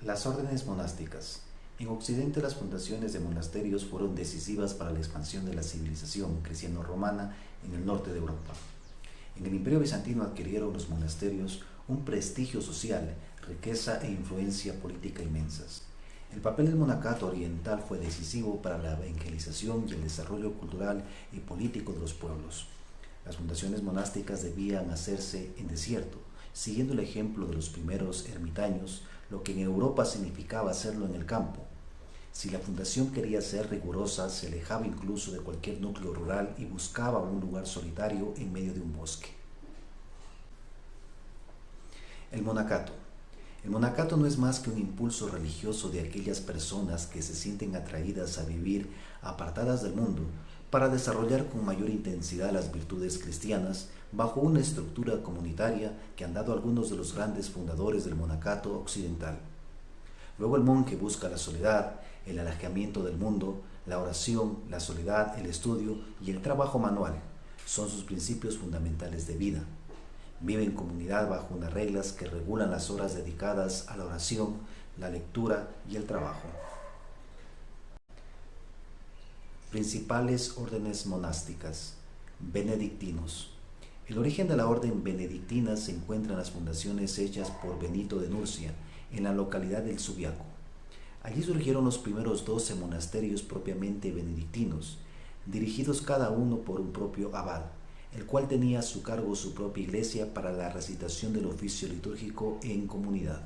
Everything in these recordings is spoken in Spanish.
Las órdenes monásticas. En Occidente, las fundaciones de monasterios fueron decisivas para la expansión de la civilización cristiano-romana en el norte de Europa. En el Imperio Bizantino adquirieron los monasterios un prestigio social, riqueza e influencia política inmensas. El papel del monacato oriental fue decisivo para la evangelización y el desarrollo cultural y político de los pueblos. Las fundaciones monásticas debían hacerse en desierto, siguiendo el ejemplo de los primeros ermitaños, lo que en Europa significaba hacerlo en el campo. Si la fundación quería ser rigurosa, se alejaba incluso de cualquier núcleo rural y buscaba un lugar solitario en medio de un bosque. El monacato. El monacato no es más que un impulso religioso de aquellas personas que se sienten atraídas a vivir apartadas del mundo para desarrollar con mayor intensidad las virtudes cristianas bajo una estructura comunitaria que han dado algunos de los grandes fundadores del monacato occidental. Luego el monje busca la soledad, el alejamiento del mundo, la oración, la soledad, el estudio y el trabajo manual. Son sus principios fundamentales de vida. Vive en comunidad bajo unas reglas que regulan las horas dedicadas a la oración, la lectura y el trabajo. Principales órdenes monásticas. Benedictinos. El origen de la orden benedictina se encuentra en las fundaciones hechas por Benito de Nurcia, en la localidad del Subiaco. Allí surgieron los primeros 12 monasterios propiamente benedictinos, dirigidos cada uno por un propio abad, el cual tenía a su cargo su propia iglesia para la recitación del oficio litúrgico en comunidad.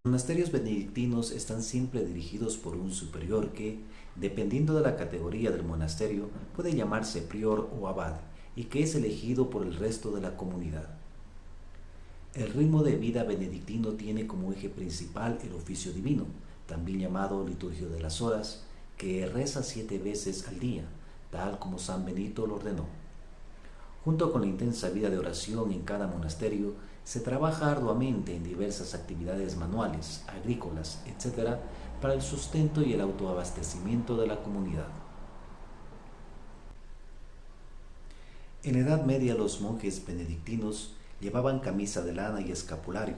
Los monasterios benedictinos están siempre dirigidos por un superior que, dependiendo de la categoría del monasterio, puede llamarse prior o abad, y que es elegido por el resto de la comunidad. El ritmo de vida benedictino tiene como eje principal el oficio divino, también llamado liturgia de las horas, que reza 7 veces al día, tal como San Benito lo ordenó. Junto con la intensa vida de oración en cada monasterio, se trabaja arduamente en diversas actividades manuales, agrícolas, etc., para el sustento y el autoabastecimiento de la comunidad. En la Edad Media los monjes benedictinos llevaban camisa de lana y escapulario.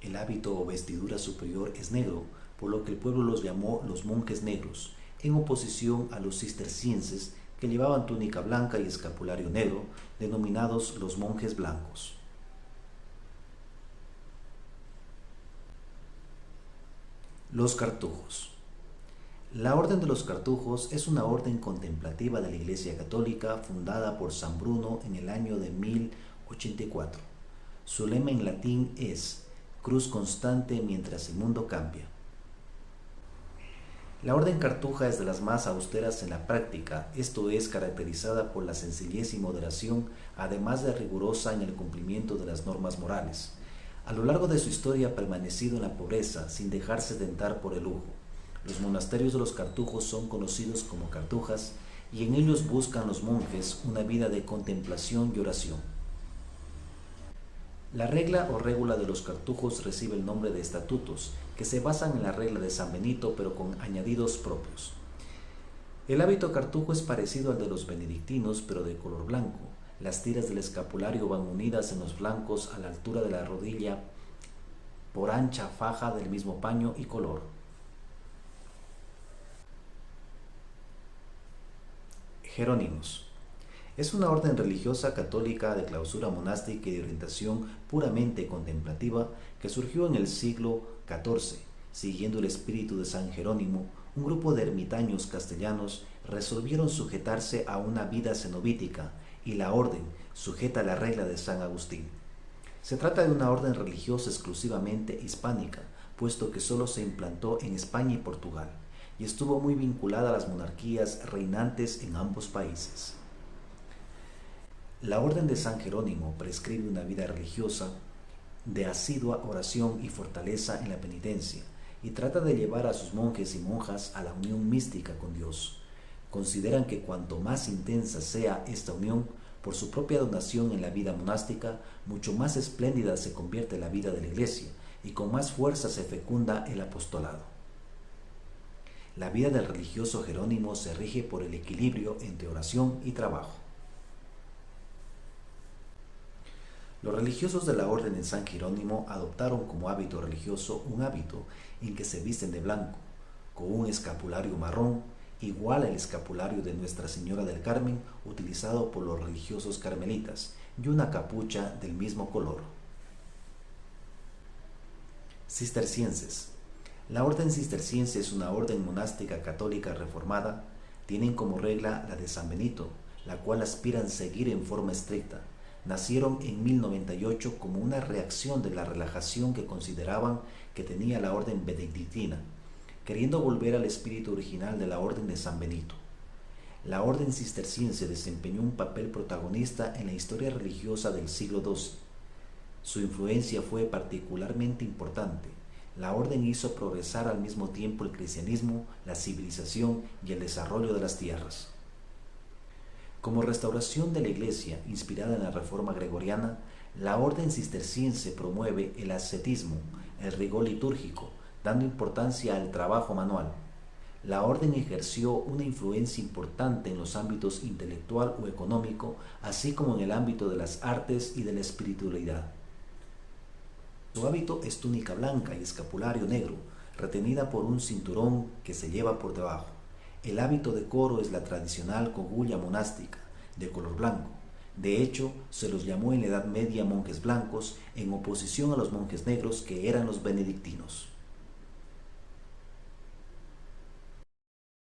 El hábito o vestidura superior es negro, por lo que el pueblo los llamó los monjes negros, en oposición a los cistercienses que llevaban túnica blanca y escapulario negro, denominados los monjes blancos. Los cartujos. La Orden de los Cartujos es una orden contemplativa de la Iglesia Católica fundada por San Bruno en el año de 1084. Su lema en latín es Cruz constante mientras el mundo cambia. La orden cartuja es de las más austeras en la práctica, esto es, caracterizada por la sencillez y moderación, además de rigurosa en el cumplimiento de las normas morales. A lo largo de su historia ha permanecido en la pobreza, sin dejarse tentar por el lujo. Los monasterios de los cartujos son conocidos como cartujas, y en ellos buscan los monjes una vida de contemplación y oración. La regla o régula de los cartujos recibe el nombre de estatutos, que se basan en la regla de San Benito pero con añadidos propios. El hábito cartujo es parecido al de los benedictinos pero de color blanco. Las tiras del escapulario van unidas en los flancos a la altura de la rodilla por ancha faja del mismo paño y color. Jerónimos. Es una orden religiosa católica de clausura monástica y de orientación puramente contemplativa que surgió en el siglo XIV. Siguiendo el espíritu de San Jerónimo, un grupo de ermitaños castellanos resolvieron sujetarse a una vida cenobítica y la orden sujeta la regla de San Agustín. Se trata de una orden religiosa exclusivamente hispánica, puesto que solo se implantó en España y Portugal, y estuvo muy vinculada a las monarquías reinantes en ambos países. La Orden de San Jerónimo prescribe una vida religiosa de asidua oración y fortaleza en la penitencia, y trata de llevar a sus monjes y monjas a la unión mística con Dios. Consideran que cuanto más intensa sea esta unión, por su propia donación en la vida monástica, mucho más espléndida se convierte la vida de la Iglesia, y con más fuerza se fecunda el apostolado. La vida del religioso Jerónimo se rige por el equilibrio entre oración y trabajo. Los religiosos de la Orden de San Jerónimo adoptaron como hábito religioso un hábito en que se visten de blanco, con un escapulario marrón, igual al escapulario de Nuestra Señora del Carmen utilizado por los religiosos carmelitas, y una capucha del mismo color. Cistercienses. La orden cisterciense es una orden monástica católica reformada. Tienen como regla la de San Benito, la cual aspiran seguir en forma estricta. Nacieron en 1098 como una reacción de la relajación que consideraban que tenía la orden benedictina, queriendo volver al espíritu original de la orden de San Benito. La orden cisterciense desempeñó un papel protagonista en la historia religiosa del siglo XII. Su influencia fue particularmente importante. La orden hizo progresar al mismo tiempo el cristianismo, la civilización y el desarrollo de las tierras. Como restauración de la Iglesia, inspirada en la Reforma Gregoriana, la orden cisterciense promueve el ascetismo, el rigor litúrgico, dando importancia al trabajo manual. La orden ejerció una influencia importante en los ámbitos intelectual o económico, así como en el ámbito de las artes y de la espiritualidad. Su hábito es túnica blanca y escapulario negro, retenida por un cinturón que se lleva por debajo. El hábito de coro es la tradicional cogulla monástica, de color blanco. De hecho, se los llamó en la Edad Media monjes blancos, en oposición a los monjes negros que eran los benedictinos.